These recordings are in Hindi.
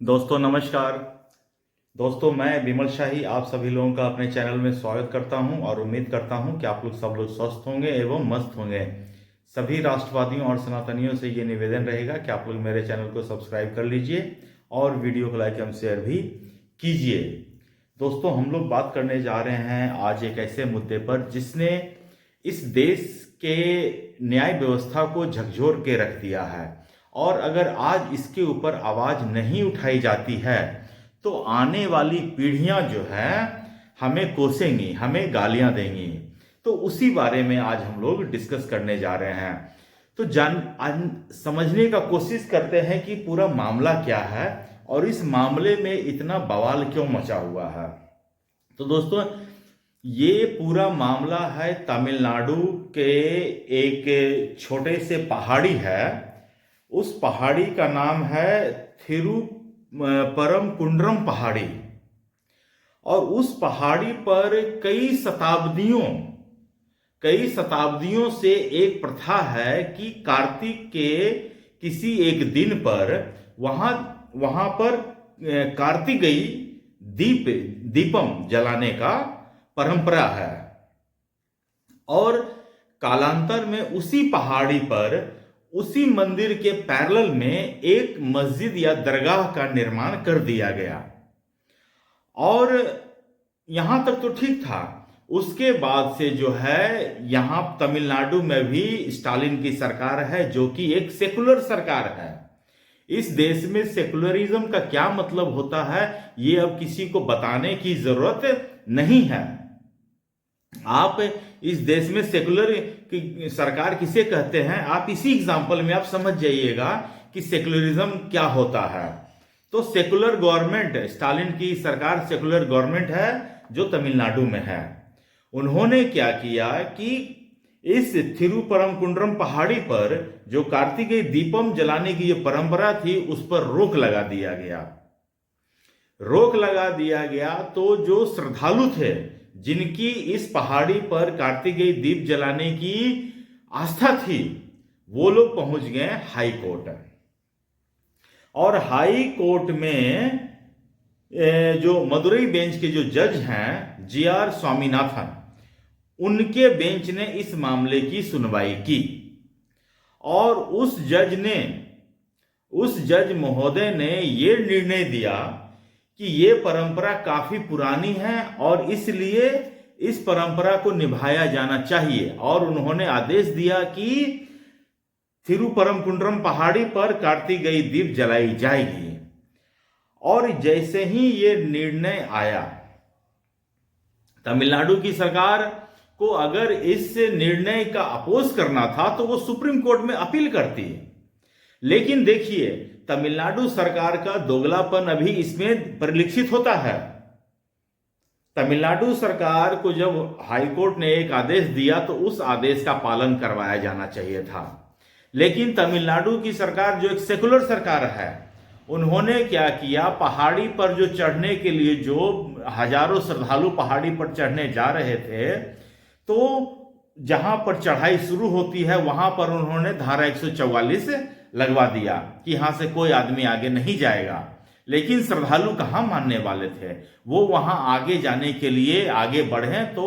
दोस्तों नमस्कार। दोस्तों मैं विमल शाही आप सभी लोगों का अपने चैनल में स्वागत करता हूं और उम्मीद करता हूं कि आप लोग सब लोग स्वस्थ होंगे एवं मस्त होंगे। सभी राष्ट्रवादियों और सनातनियों से ये निवेदन रहेगा कि आप लोग मेरे चैनल को सब्सक्राइब कर लीजिए और वीडियो को लाइक एवं शेयर भी कीजिए। दोस्तों हम लोग बात करने जा रहे हैं आज एक ऐसे मुद्दे पर जिसने इस देश के न्याय व्यवस्था को झकझोर के रख दिया है और अगर आज इसके ऊपर आवाज नहीं उठाई जाती है तो आने वाली पीढ़ियां जो है हमें कोसेंगी, हमें गालियां देंगी। तो उसी बारे में आज हम लोग डिस्कस करने जा रहे हैं। तो समझने का कोशिश करते हैं कि पूरा मामला क्या है और इस मामले में इतना बवाल क्यों मचा हुआ है। तो दोस्तों ये पूरा मामला है तमिलनाडु के एक छोटे से पहाड़ी है। उस पहाड़ी का नाम है थिरुपरम कुंड्रम पहाड़ी और उस पहाड़ी पर कई शताब्दियों से एक प्रथा है कि कार्तिक के किसी एक दिन पर वहां पर कार्तिकेय दीपम जलाने का परंपरा है और कालांतर में उसी पहाड़ी पर उसी मंदिर के पैरेलल में एक मस्जिद या दरगाह का निर्माण कर दिया गया और यहां तक तो ठीक था। उसके बाद से जो है यहां तमिलनाडु में भी स्टालिन की सरकार है जो कि एक सेकुलर सरकार है। इस देश में सेकुलरिज्म का क्या मतलब होता है ये अब किसी को बताने की जरूरत नहीं है। आप इस देश में सेकुलर सरकार किसे कहते हैं आप इसी एग्जांपल में आप समझ जाइएगा कि सेकुलरिज्म क्या होता है। तो सेकुलर गवर्नमेंट, स्टालिन की सरकार सेकुलर गवर्नमेंट है जो तमिलनाडु में है। उन्होंने क्या किया कि इस थिरुपरम कुंड्रम पहाड़ी पर जो कार्तिकेय दीपम जलाने की जो परंपरा थी उस पर रोक लगा दिया गया। तो जो श्रद्धालु थे जिनकी इस पहाड़ी पर कार्तिकेय दीप जलाने की आस्था थी वो लोग पहुंच गए हाई कोर्ट और हाई कोर्ट में जो मदुरई बेंच के जो जज हैं जी.आर. स्वामीनाथन, उनके बेंच ने इस मामले की सुनवाई की और उस जज महोदय ने यह निर्णय दिया कि ये परंपरा काफी पुरानी है और इसलिए इस परंपरा को निभाया जाना चाहिए और उन्होंने आदेश दिया कि थिरुपरम कुंड्रम पहाड़ी पर कार्तिकेय दीप जलाई जाएगी। और जैसे ही ये निर्णय आया तमिलनाडु की सरकार को अगर इस निर्णय का अपोज करना था तो वो सुप्रीम कोर्ट में अपील करती। लेकिन देखिए तमिलनाडु सरकार का दोगलापन अभी इसमें परिलक्षित होता है। तमिलनाडु सरकार को जब हाई कोर्ट ने एक आदेश दिया तो उस आदेश का पालन करवाया जाना चाहिए था। लेकिन तमिलनाडु की सरकार जो एक सेकुलर सरकार है उन्होंने क्या किया, पहाड़ी पर जो चढ़ने के लिए जो हजारों श्रद्धालु पहाड़ी पर चढ़ने जा रहे थे तो जहां पर चढ़ाई शुरू होती है वहां पर उन्होंने धारा 144 लगवा दिया कि यहां से कोई आदमी आगे नहीं जाएगा। लेकिन श्रद्धालु कहां मानने वाले थे, वो वहां आगे जाने के लिए आगे बढ़े तो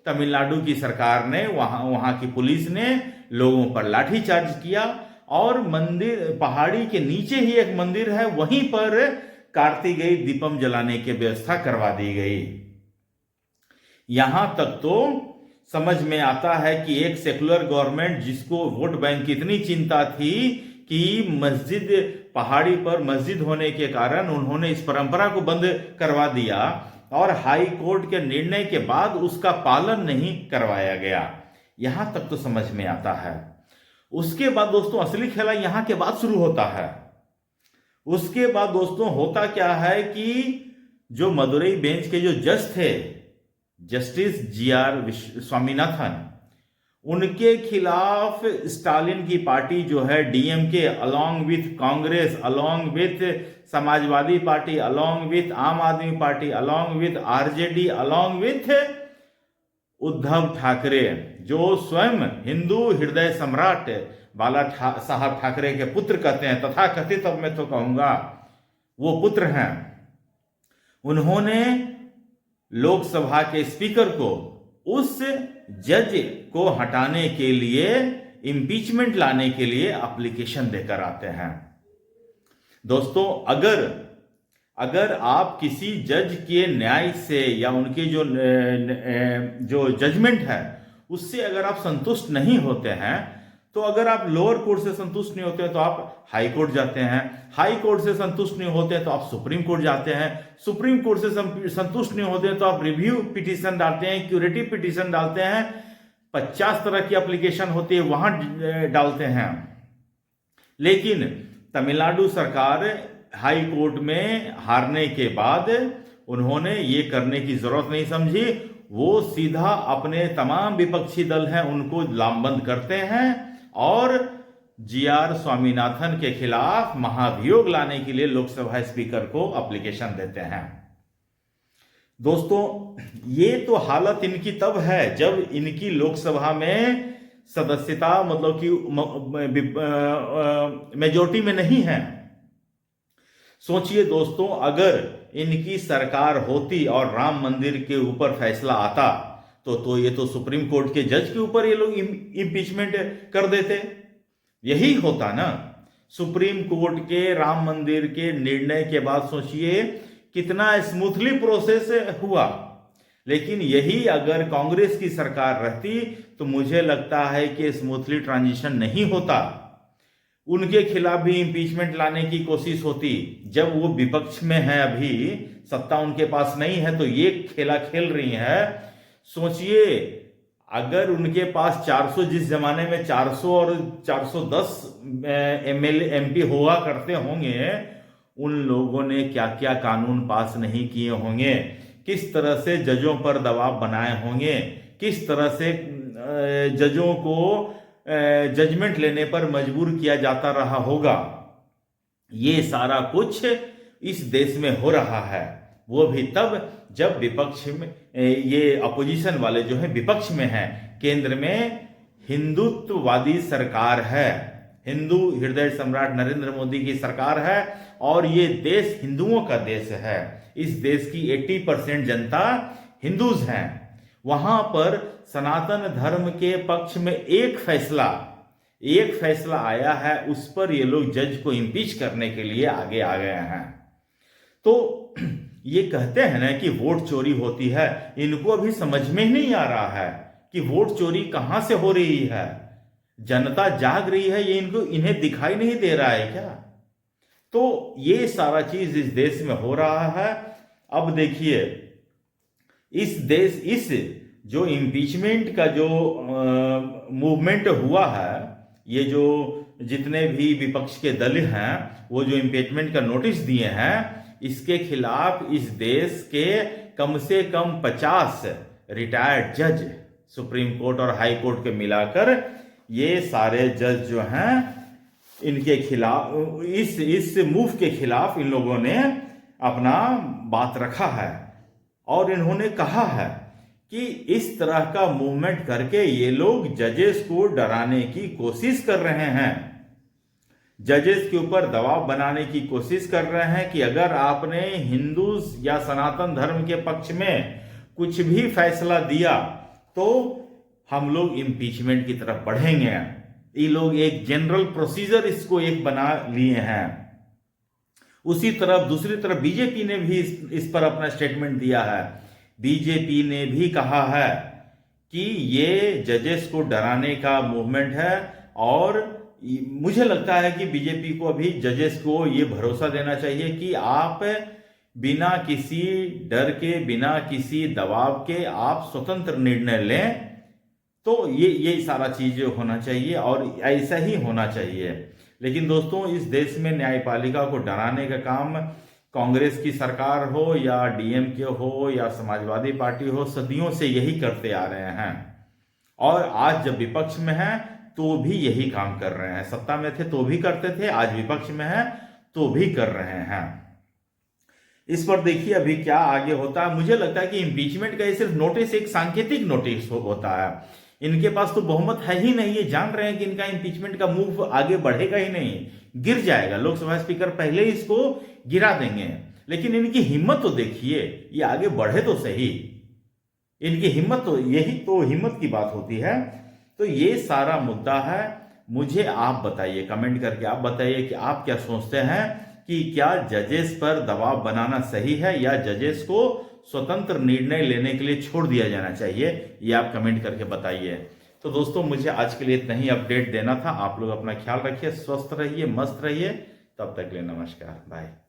तमिलनाडु की सरकार ने वहां की पुलिस ने लोगों पर लाठीचार्ज किया और मंदिर, पहाड़ी के नीचे ही एक मंदिर है वहीं पर कार्तिकेय दीपम जलाने की व्यवस्था करवा दी गई। यहां तक तो समझ में आता है कि एक सेकुलर गवर्नमेंट जिसको वोट बैंक की इतनी चिंता थी कि मस्जिद, पहाड़ी पर मस्जिद होने के कारण उन्होंने इस परंपरा को बंद करवा दिया और हाई कोर्ट के निर्णय के बाद उसका पालन नहीं करवाया गया। यहां तक तो समझ में आता है। उसके बाद दोस्तों असली खेला यहां के बाद शुरू होता है। उसके बाद दोस्तों होता क्या है कि जो मदुरई बेंच के जो जज थे जस्टिस जी.आर. स्वामीनाथन, उनके खिलाफ स्टालिन की पार्टी जो है DMK along with Congress, along with Samajwadi party, along with आम आदमी party, along with RJD, along with Uddhav Thackeray जो स्वयं हिंदू हृदय सम्राट बाला साहब ठाकरे के पुत्र कहते हैं, तथा कथित, अब मैं तो कहूंगा वो पुत्र हैं, उन्होंने लोकसभा के स्पीकर को उस जज को हटाने के लिए, इंपीचमेंट लाने के लिए एप्लीकेशन देकर आते हैं। दोस्तों, अगर आप किसी जज के न्याय से या उनके जो जजमेंट है उससे अगर आप संतुष्ट नहीं होते हैं, तो अगर आप लोअर कोर्ट से संतुष्ट नहीं होते हैं तो आप हाई कोर्ट जाते हैं, हाई कोर्ट से संतुष्ट नहीं होते हैं तो आप सुप्रीम कोर्ट जाते हैं, सुप्रीम कोर्ट से संतुष्ट नहीं होते हैं तो आप रिव्यू पिटीशन डालते हैं, क्यूरेटिव पिटीशन डालते हैं, 50 तरह की एप्लीकेशन होती है वहां डालते हैं। लेकिन तमिलनाडु सरकार हाई कोर्ट में हारने के बाद उन्होंने ये करने की जरूरत नहीं समझी, वो सीधा अपने तमाम विपक्षी दल हैं उनको लामबंद करते हैं और जीआर स्वामीनाथन के खिलाफ महाभियोग लाने के लिए लोकसभा स्पीकर को एप्लीकेशन देते हैं। दोस्तों, ये तो हालत इनकी तब है जब इनकी लोकसभा में सदस्यता मतलब कि मेजोरिटी में नहीं है। सोचिए दोस्तों, अगर इनकी सरकार होती और राम मंदिर के ऊपर फैसला आता तो ये तो सुप्रीम कोर्ट के जज के ऊपर ये लोग इंपीचमेंट कर देते। यही होता ना, सुप्रीम कोर्ट के राम मंदिर के निर्णय के बाद सोचिए कितना स्मूथली प्रोसेस हुआ। लेकिन यही अगर कांग्रेस की सरकार रहती तो मुझे लगता है कि स्मूथली ट्रांजिशन नहीं होता, उनके खिलाफ भी इंपीचमेंट लाने की कोशिश होती। जब वो विपक्ष में है, अभी सत्ता उनके पास नहीं है, तो ये खेला खेल रही है। सोचिए, अगर उनके पास 400, जिस जमाने में 400 और 410 एमएलए एमपी हुआ करते होंगे, उन लोगों ने क्या क्या कानून पास नहीं किए होंगे, किस तरह से जजों पर दबाव बनाए होंगे, किस तरह से जजों को जजमेंट लेने पर मजबूर किया जाता रहा होगा। ये सारा कुछ इस देश में हो रहा है, वो भी तब जब विपक्ष में ये अपोजिशन वाले जो है विपक्ष में है, केंद्र में हिंदुत्ववादी सरकार है, हिंदू हृदय सम्राट नरेंद्र मोदी की सरकार है और ये देश हिंदुओं का देश है। इस देश की 80% जनता हिंदूज हैं। वहां पर सनातन धर्म के पक्ष में एक फैसला आया है, उस पर ये लोग जज को इंपीच करने के लिए आगे आ गए हैं। तो ये कहते हैं ना कि वोट चोरी होती है, इनको अभी समझ में ही नहीं आ रहा है कि वोट चोरी कहां से हो रही है। जनता जाग रही है, ये इन्हें दिखाई नहीं दे रहा है क्या? तो ये सारा चीज इस देश में हो रहा है। अब देखिए, इस जो इम्पीचमेंट का जो मूवमेंट हुआ है, ये जो जितने भी विपक्ष के दल हैं वो जो इम्पीचमेंट का नोटिस दिए हैं, इसके खिलाफ इस देश के कम से कम 50 रिटायर्ड जज, सुप्रीम कोर्ट और हाई कोर्ट के मिलाकर ये सारे जज जो हैं, इनके खिलाफ, इस मूव के खिलाफ इन लोगों ने अपना बात रखा है और इन्होंने कहा है कि इस तरह का मूवमेंट करके ये लोग जजेस को डराने की कोशिश कर रहे हैं, जजेस के ऊपर दबाव बनाने की कोशिश कर रहे हैं कि अगर आपने हिंदू या सनातन धर्म के पक्ष में कुछ भी फैसला दिया तो हम लोग इम्पीचमेंट की तरफ बढ़ेंगे। ये लोग एक जनरल प्रोसीजर इसको एक बना लिए हैं। उसी तरफ दूसरी तरफ बीजेपी ने भी इस पर अपना स्टेटमेंट दिया है। बीजेपी ने भी कहा है कि ये जजेस को डराने का मूवमेंट है और मुझे लगता है कि बीजेपी को अभी जजेस को ये भरोसा देना चाहिए कि आप बिना किसी डर के, बिना किसी दबाव के आप स्वतंत्र निर्णय लें। तो ये सारा चीज होना चाहिए और ऐसा ही होना चाहिए। लेकिन दोस्तों, इस देश में न्यायपालिका को डराने का काम कांग्रेस की सरकार हो या डीएमके हो या समाजवादी पार्टी हो, सदियों से यही करते आ रहे हैं और आज जब विपक्ष में है तो भी यही काम कर रहे हैं। सत्ता में थे तो भी करते थे, आज विपक्ष में है तो भी कर रहे हैं। इस पर देखिए अभी क्या आगे होता है। मुझे लगता है कि इंपीचमेंट का ये सिर्फ नोटिस, एक सांकेतिक नोटिस होता है। इनके पास तो बहुमत है ही नहीं, ये जान रहे हैं कि इनका इंपीचमेंट का मूव आगे बढ़ेगा ही नहीं। गिर जाएगा, लोकसभा स्पीकर पहले ही इसको गिरा देंगे। लेकिन इनकी हिम्मत तो देखिए, ये आगे बढ़े तो सही, इनकी हिम्मत तो, यही तो हिम्मत की बात होती है। तो ये सारा मुद्दा है। मुझे आप बताइए, कमेंट करके आप बताइए कि आप क्या सोचते हैं कि क्या जजेस पर दबाव बनाना सही है या जजेस को स्वतंत्र निर्णय लेने के लिए छोड़ दिया जाना चाहिए, ये आप कमेंट करके बताइए। तो दोस्तों, मुझे आज के लिए इतना ही अपडेट देना था। आप लोग अपना ख्याल रखिए, स्वस्थ रहिए, मस्त रहिए। तब तक के लिए नमस्कार, बाय।